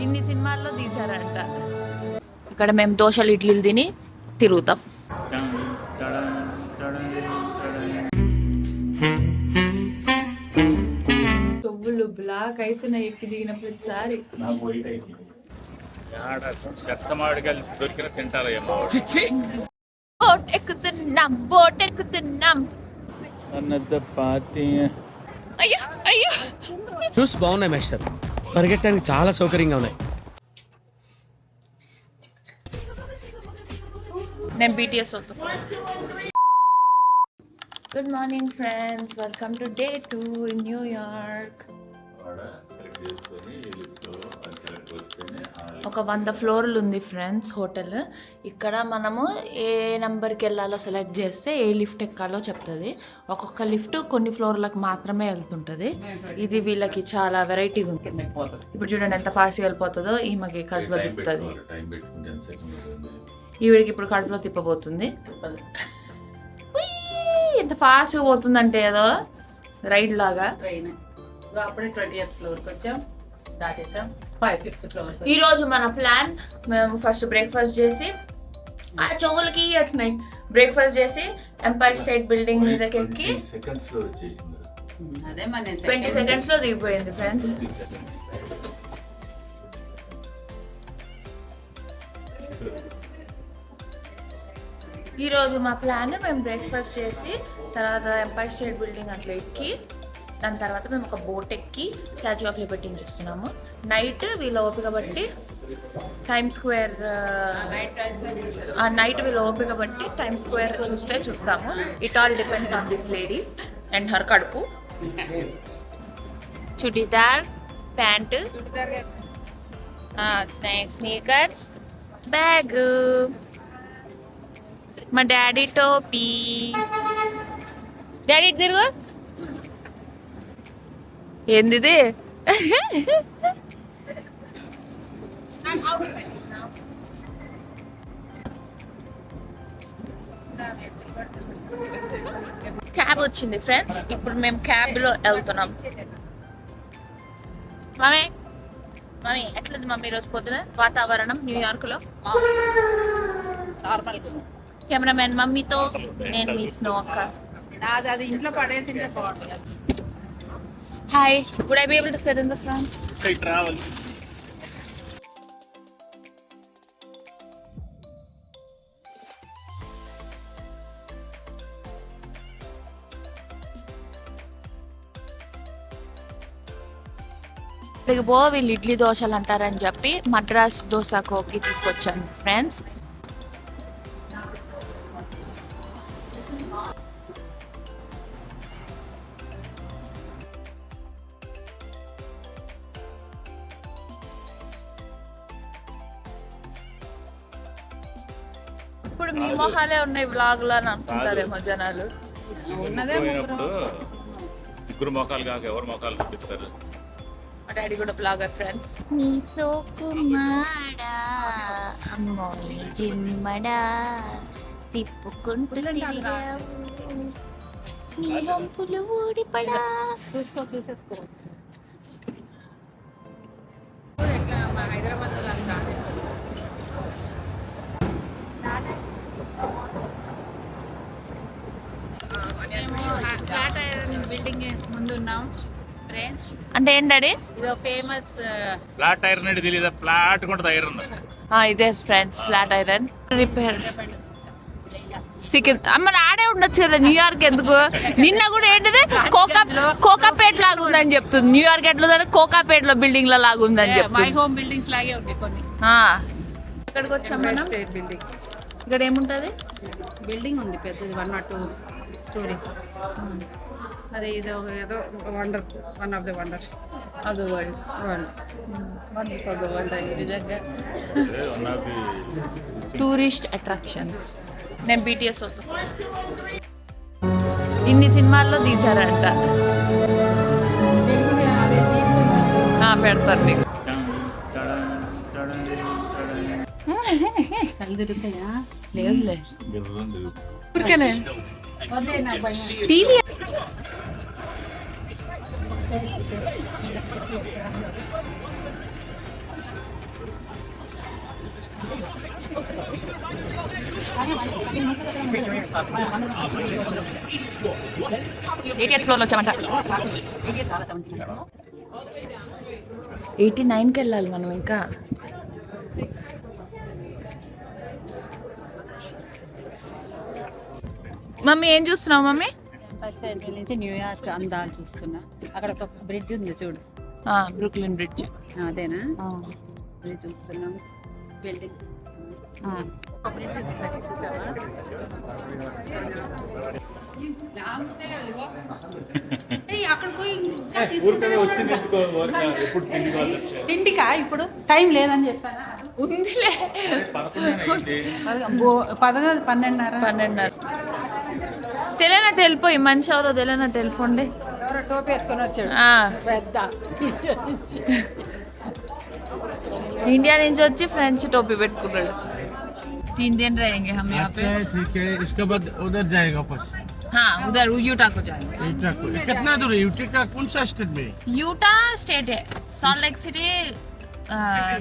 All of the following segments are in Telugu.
ఇన్ని సినిమాల్లో తీసారంట. ఇక్కడ మేము దోశలు ఇడ్లీలు తిని తిరుగుతాం. చెవులు బ్లాక్ అవుతున్నాయి ఎక్కి దిగిన ప్రతిసారి. బోట్ ఎక్కుతున్నాం, బోట్ ఎక్కుతున్నాం. అయ్యో అయ్యో, షూస్ బాగున్నాయి మేస్టర్, పరిగెట్టడానికి చాలా సౌకర్యంగా ఉన్నాయి. నేను బీటీఎస్ అవుతాను. Good morning friends, welcome to day 2 in New York. ఒక 100 ఫ్లోర్లు ఉంది ఫ్రెండ్స్ హోటల్. ఇక్కడ మనము ఏ నెంబర్కి వెళ్ళాలో సెలెక్ట్ చేస్తే ఏ లిఫ్ట్ ఎక్కాలో చెప్తుంది. ఒక్కొక్క లిఫ్ట్ కొన్ని ఫ్లోర్లకు మాత్రమే వెళ్తుంటుంది. ఇది వీళ్ళకి చాలా వెరైటీగా ఉంది. ఇప్పుడు చూడండి ఎంత ఫాస్ట్గా వెళ్ళిపోతుందో. ఈమెకి కడుపులో తిప్పుతుంది, ఈవిడికి ఇప్పుడు కడుపులో తిప్పబోతుంది. ఎంత ఫాస్ట్గా పోతుందంటే ఏదో రైడ్ లాగా. అప్పుడే 20th ఫ్లోర్కి వచ్చాం, దాటేసాం 5th ఫ్లోర్. ఈరోజు మన ప్లాన్, మేము ఫస్ట్ బ్రేక్ఫాస్ట్ చేసి ఆ చెవులకి అట్టినాయి. బ్రేక్ఫాస్ట్ చేసి ఎంపైర్ స్టేట్ బిల్డింగ్ మీదకి ఎక్కి అదే మన 20 seconds లో దిగిపోయింది ఫ్రెండ్స్. ఈరోజు మా ప్లాన్, మేము బ్రేక్ఫాస్ట్ చేసి తర్వాత ఎంపైర్ స్టేట్ బిల్డింగ్ అట్లా ఎక్కి దాని తర్వాత మేము ఒక బోట్ ఎక్కి స్టాచ్యూ ఆఫ్ లిబర్టీ చూస్తున్నాము. నైట్ వీళ్ళ ఓపిక బట్టి టైమ్ స్క్వేర్, నైట్ వీళ్ళ ఓపిక బట్టి టైమ్ స్క్వేర్ చూస్తాము. It all depends on this lady and her కడుపు. చుడిదార్ ప్యాంటు, స్నీకర్స్, బ్యాగ్, మా డాడీ టోపీ. డాడీ తిరుగు. ఏంది క్యాబ్ వచ్చింది ఫ్రెండ్స్. ఇప్పుడు మేము క్యాబ్ లో వెళ్తున్నాం. మమ్మీ మమ్మీ ఎట్లుంది మమ్మీ ఈరోజు పొద్దున వాతావరణం న్యూయార్క్ లో? కెమెరామెన్ మమ్మీతో, నేను మీ స్నో అక్క. అది ఇంట్లో పడేసి బాగుంటుంది. Hi, would I be able to sit in the front? Okay, travel. ఇక్కడికి వీళ్ళు ఇడ్లీ దోశలు అంటారని చెప్పి మద్రాస్ దోశ కోకి తీసుకొచ్చాను ఫ్రెండ్స్. ఇప్పుడు మీ మొహాలే ఉన్నాయి వ్లాగ్ లో అని అనుకుంటారేమో జనాలు. ముగ్గురు మొఖాలు కాక ఎవరు మొఖాలు చూపిస్తారు. మా డాడీ కూడా బ్లాగర్ ఫ్రెండ్స్. నీ సోకుమాడా అమ్మో జిమ్మడా తిప్పుకుంటూ నీ వంపులు ఊడిపడా. చూసేసుకో ఎట్లా మా హైదరాబాద్ ఫ్లాట్ ఐరన్ బిల్డింగ్ ముందు ఉన్నాం ఫ్రెండ్స్. అంటే ఏంటండి? ఇది ఫేమస్ ఫ్లాట్ ఐరన్ అంటే తెలియదా? ఫ్లాట్ ఉంటుంది ఐరన్. ఇదే ఫ్రెండ్స్ ఫ్లాట్ ఐరన్ రిపేర్. మన ఆడే ఉండొచ్చు కదా న్యూయార్క్ ఎందుకు? నిన్న కూడా ఏంటిది కోకాపేట్ లాగా ఉందని చెప్తుంది. న్యూయార్క్ ఎట్లా కోకాపేట్ లో బిల్డింగ్ లో లాగా ఉందని చెప్తుంది. మై హోమ్ బిల్డింగ్స్ లాగే ఉంది కొన్ని. ఇక్కడికి వచ్చాం మనం. స్టేట్ బిల్డింగ్ ఇక్కడ ఏముంటది? బిల్డింగ్ ఉంది పెద్దది, 1 or 2 stories. అదే ఇది ఏదో wonder, one of the wonders of the world. Wonders of the world నిజంగా. Tourist attractions. నేను బీటీఎస్ అవుతాను. ఇన్ని సినిమాల్లో తీసారంట. పెడతారు నీకు. కలుదురుతాయా? లేదులే ఊరికేనే టీవీ. 88th ఫ్లోర్లో వచ్చామంట. 89కి వెళ్ళాలి మనం ఇంకా. మమ్మీ ఏం చూస్తున్నావు మమ్మీ? ఫస్ట్ ఎంట్రీ నుంచి న్యూయార్క్ అందాలు చూస్తున్నా. అక్కడ ఒక బ్రిడ్జ్ ఉంది చూడు, బ్రూక్లిన్ బ్రిడ్జ్. అదేనా? అది చూస్తున్నాం. బిల్డింగ్స్ బ్రిడ్జ్ చూసావా? అక్కడ పోయి తిండికా ఇప్పుడు టైం లేదని చెప్పాను. ఉందిలే. 12:30. తెలియనట్టు వెళ్ళిపోయి మనిషి ఎవరో తెలియనట్టు వెళ్ళిపోండి. ఎవరో టోపీ వేసుకొని వచ్చాడు పెద్ద. इंडिया నుంచి వచ్చి ఫ్రెంచ్ టోపీ పెట్టుకున్నాడు. 3 दिन रहेंगे हम यहाँ पे. अच्छा ठीक है, इसके बाद उधर जाएगा वापस हाँ, उधर यूटा को जाएंगे. यूटा को। कितना दूर है यूटा का? कौन सा स्टेट में? यूटा स्टेट है, सॉल्ट लेक सिटी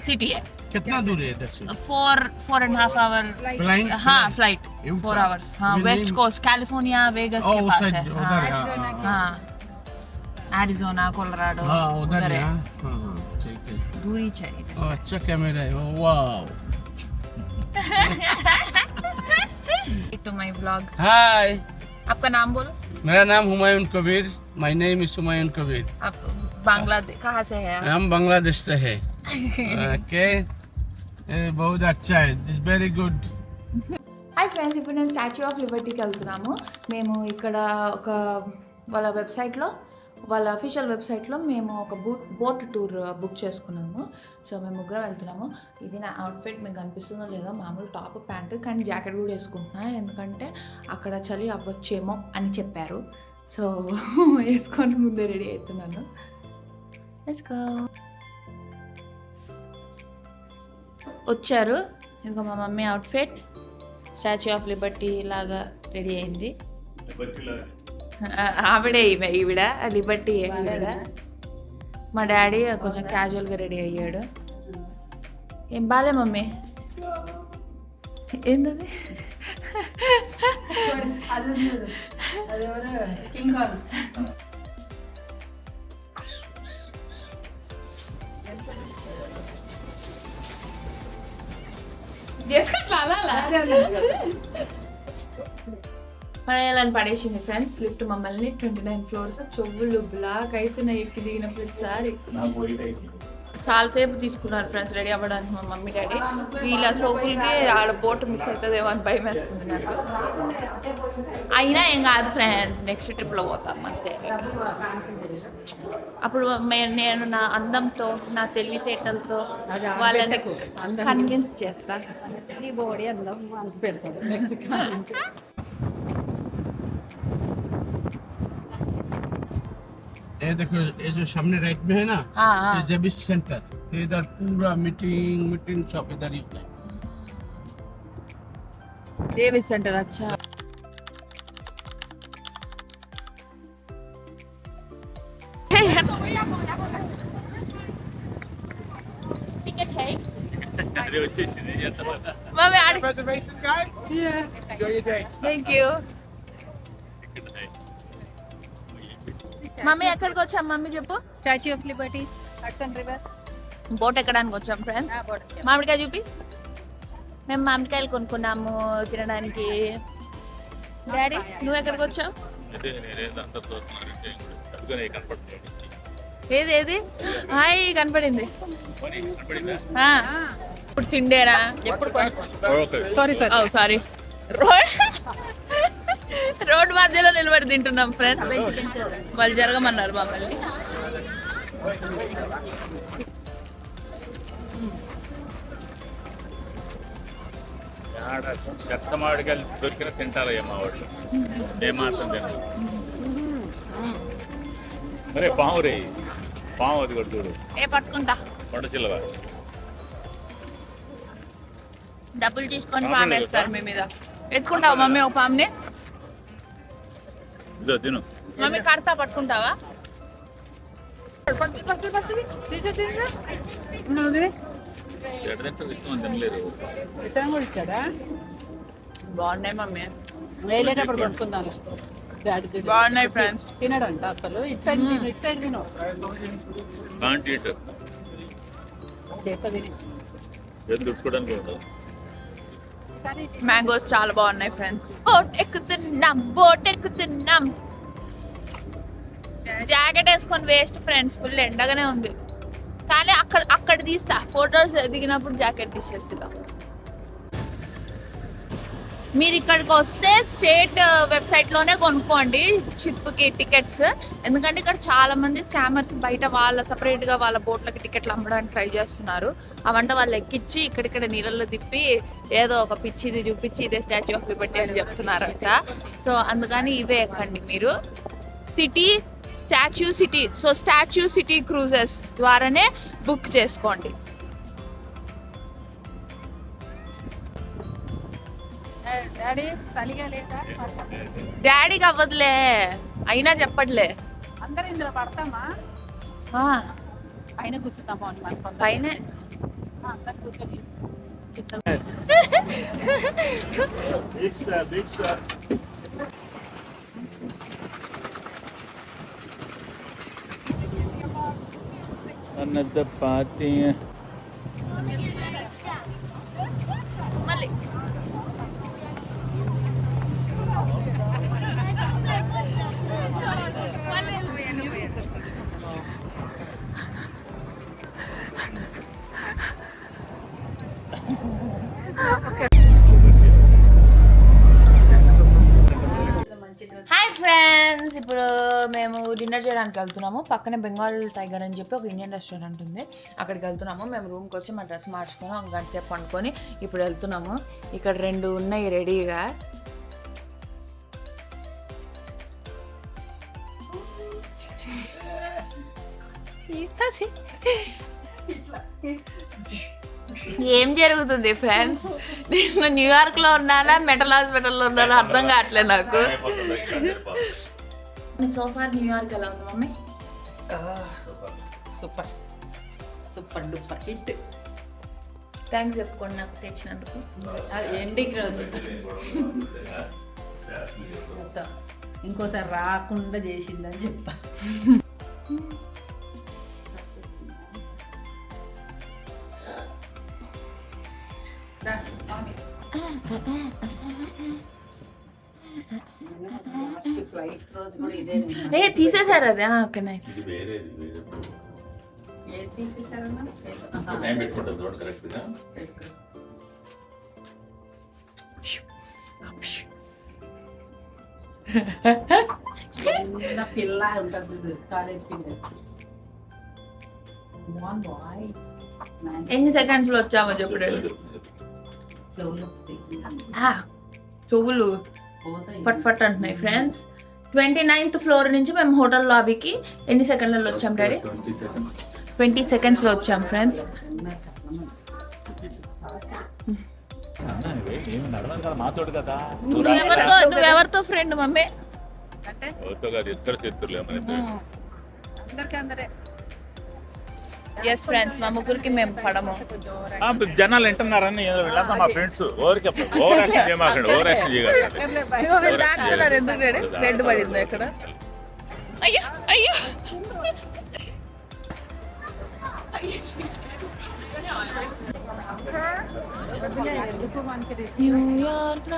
सिटी है. कितना दूर है इधर से? 4.5 आवर. फ्लाइंग? हाँ फ्लाइट यूटा? 4 आवर्स. हाँ वेस्ट कोस्ट कैलिफोर्निया वेगस ओ के उस पास साइड है. उधर है। हाँ एरिजोना कोलोराडो हाँ उधर है। है. हाँ हाँ ठीक है। दूरी चाहिए इधर से. अच्छा कैमरा है, wow. To my vlog. Hi, आपका नाम बोलो. मेरा नाम Humayun Kabir. My name is Humayun Kabir. आप बांग्लादेश कहाँ से है आप? हम बांग्लादेश से है। ओके, बहुत अच्छा है, this very good. Hi friends, ఇప్పుడు నేను స్టాచ్యూ ఆఫ్ లిబర్టీకి వెళ్తున్నాము. మేము ఇక్కడ ఒక వాళ్ళ వెబ్సైట్లో, వాళ్ళ అఫీషియల్ వెబ్సైట్లో మేము ఒక బోట్ టూర్ బుక్ చేసుకున్నాము. సో మేము ముగ్గురం వెళ్తున్నాము. ఇది నా అవుట్ఫిట్ మీకు కనిపిస్తుందో లేదో, మామూలు టాప్ ప్యాంట్, కానీ జాకెట్ కూడా వేసుకుంటున్నాను ఎందుకంటే అక్కడ చలి అవ్వచ్చేమో అని చెప్పారు. సో వేసుకొని ముందే రెడీ అవుతున్నాను. Let's go. వచ్చారు, ఇదిగో మా mummy outfit statue of Liberty లాగా రెడీ అయింది. ఆవిడే ఈవిడ లిబర్టీ ఈవిడ. మా డాడీ కొంచెం క్యాజువల్గా రెడీ అయ్యాడు. ఏం బాలే మమ్మీ? ఏంటది? పడేయాలని పడేసింది ఫ్రెండ్స్. లిఫ్ట్ మమ్మల్ని 29 ఫ్లోర్స్. చెవులు బ్లాక్ అవుతున్నాయి ఎక్కి దిగిన ప్రతిసారి. చాలాసేపు తీసుకున్నారు ఫ్రెండ్స్ రెడీ అవ్వడానికి మా మమ్మీ డాడీ. వీళ్ళ సోకులకి ఆడ బోట్ మిస్ అవుతుందేమో అని భయం వేస్తుంది నాకు. అయినా ఏం కాదు ఫ్రెండ్స్, నెక్స్ట్ ట్రిప్లో పోతాం అంతే. అప్పుడు నేను నా అందంతో, నా తెలివితేటలతో వాళ్ళని కన్విన్స్ చేస్తా. ఈ బాడీ అందం పెడతాడు నెక్స్ట్. ये देखो, ये जो सामने राइट में है ना, ये जबिस सेंटर, इधर पूरा मीटिंग शॉप इधर ही होता है। Davis centre. अच्छा टिकट है అది వచ్చేసింది ఎంత मम्मी आड़. Reservations, guys? Yeah. Enjoy your day. Thank you mummy. ఎక్కడికి వచ్చాం మమ్మీ చెప్పు? Statue of Liberty, Hudson river. Boat ఎక్కడానికి వచ్చాం ఫ్రెండ్స్. మామిడికాయ చూపి. మేము మామిడికాయలు కొనుక్కున్నాము తినడానికి. డాడీ నువ్వు ఎక్కడికి వచ్చావు? ఏది ఏది? హాయ్ కనపడింది. ఆ, ఇప్పుడు తిండేరా? ఎప్పుడు సారీ రోడ్ మధ్యలో నిలబడి తింటున్నాం ఫ్రెండ్స్. వాళ్ళు జరగమన్నారు మమ్మల్ని. చెత్త మామిడికాయలు దొరికిన తింటారయ్యా మా వాళ్ళు. ఏమాత్రం తినరు. మరే పాము రే, పాము అది కూడా చూడు. ఏ పట్టుకుంటా. కొండ చిల్లగా డబ్బులు తీసుకొని పాము వేస్తారు మీ మీద. ఎత్తుకుంటావా మమ్మీ ఒక పాముని? ఇదో తిను. మమ్మీ కడతా పట్టుకుంటావా? ఎక్కడ తింటారు, ఇష్టం తినలేరు. విత్తనం కూడా ఇచ్చాడా? బాగున్నాయి మమ్మీ. వెళ్ళేటప్పుడు కొనుక్కుందాం. డాడీ బాగున్నాయి ఫ్రెండ్స్. తినడంట అసలు. ఇటు సైడ్ తిను. కాంట్ ఈట్ చేత తిని ఏం దుడుచుకోవడానికి ఉండదు. మ్యాంగోస్ చాలా బాగున్నాయి ఫ్రెండ్స్. బోట్ ఎక్కుతున్నాం. జాకెట్ వేసుకొని వేస్ట్ ఫ్రెండ్స్, ఫుల్ ఎండగానే ఉంది. కానీ అక్కడ తీస్తా ఫొటోస్ దిగినప్పుడు జాకెట్ తీసేస్తా. మీరు ఇక్కడికి వస్తే స్టేట్ వెబ్సైట్లోనే కొనుక్కోండి షిప్కి టికెట్స్. ఎందుకంటే ఇక్కడ చాలా మంది స్కామర్స్ బయట సపరేట్గా వాళ్ళ బోట్లకి టికెట్లు అమ్మడానికి ట్రై చేస్తున్నారు. అవంటే వాళ్ళు ఎక్కించి ఇక్కడిక్కడ నీళ్ళల్లో తిప్పి ఏదో ఒక పిచ్చిది చూపించి ఇదే స్టాచ్యూ ఆఫ్ లిబర్టీ అని చెప్తున్నారంట. సో అందుకని ఇవే ఎక్కండి మీరు. స్టాచ్యూ సిటీ క్రూజెస్ ద్వారానే బుక్ చేసుకోండి. డాడీ చలిగా లేదా? డాడీకి అవ్వదులే, అయినా చెప్పట్లే. అందరూ ఇందులో పడతామా? పైన కూర్చుంటామా అని మనకు పైన అందరు కూర్చొని another party. మళ్ళీ హాయ్ ఫ్రెండ్స్, ఇప్పుడు మేము డిన్నర్ చేయడానికి వెళ్తున్నాము. పక్కనే బెంగాల్ టైగర్ అని చెప్పి ఒక ఇండియన్ రెస్టారెంట్ ఉంది, అక్కడికి వెళ్తున్నాము. మేము రూమ్కి వచ్చి మా డ్రెస్ మార్చుకొని ఒక గంట సేపు పండుకొని ఇప్పుడు వెళ్తున్నాము. ఇక్కడ 2 ఉన్నాయి రెడీగా. ఏం జరుగుతుంది ఫ్రెండ్స్? నేను న్యూయార్క్లో ఉన్నానా మెటల్ హాస్పిటల్లో ఉన్నానా అర్థం కావట్లేదు నాకు. సోఫా న్యూయార్క్ ఎలా ఉంది mummy? Super super duper hit. Thanks చెప్పుకోండి నాకు తెచ్చినందుకు. ఎండింగ్ రోజు ఇంకోసారి రాకుండా చేసిందని చెప్తా. ఫ్లైట్ రోజు కూడా ఇదే తీసేసారు అదే. Okay nice. తీసేసారన్నా టైం పెట్టుకుంటాం చూడండి కరెక్ట్గా. చిన్న పిల్ల ఉంటుంది కాలేజ్ పిల్ల. ఎన్ని సెకండ్స్ లో వచ్చామో చెప్పుడు. చెవులు ఫట్ ఫట్ అంటున్నాయి ఫ్రెండ్స్. 29th ఫ్లోర్ నుంచి మేము హోటల్ లాబీకి ఎన్ని సెకండ్లలో వచ్చాం డాడీ? 20 సెకండ్స్లో వచ్చాం ఫ్రెండ్స్. నువ్వెవరితో friend mummy? అంటే ఇద్దరు చేతులు అందరికీ అందరే. ఎస్ ఫ్రెండ్స్, మా ముగ్గురికి మేము పడము. జనాలు వింటున్నారని వెళ్ళాం. మా ఫ్రెండ్స్ ఓవర్ యాక్షన్ చేయమాకండి. ఓవర్ యాక్షన్ చేయగలరు. వీళ్ళు తాకుతున్నారు ఎందుకు డాడీ? రెడ్ పడింది ఇక్కడ. అయ్యో అయ్యో. న్యూయార్క్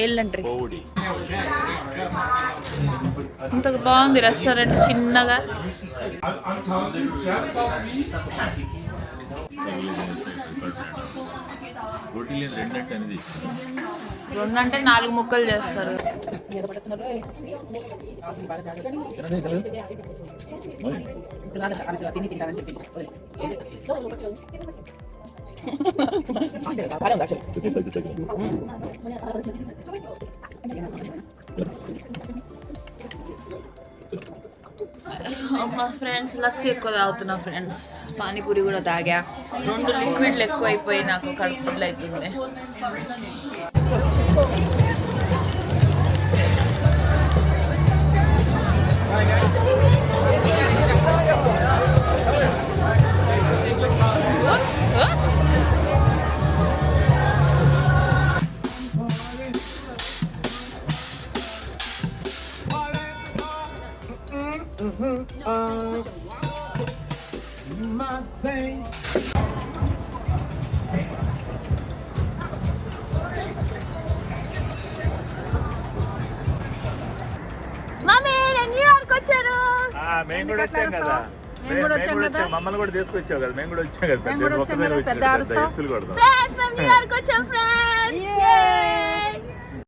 ఎల్లంట్రీ అంత బాగుంది రెస్టారెంట్ చిన్నగా. రెండంటే 4 ముక్కలు చేస్తారు. మా ఫ్రెండ్స్ లస్సీ ఎక్కువ తాగుతున్నా ఫ్రెండ్స్. పానీపూరి కూడా తాగా. 2 లిక్విడ్లు ఎక్కువ అయిపోయి నాకు కడుపు ఫుల్ అవుతుంది. My thing. మమ్మీ నేను న్యూయార్క్ వచ్చాను. మేము కూడా వచ్చాం కదా, మేము కూడా వచ్చాం కదా. మమ్మల్ని కూడా తీసుకొచ్చావు కదా, మేము కూడా వచ్చాం కదా, మేము కూడా వచ్చాం కదా, పెద్ద అరుస్తాం. ఎక్సులు కొడతాం. ఫ్రెండ్స్ మేము న్యూయార్క్ వచ్చాం ఫ్రెండ్స్.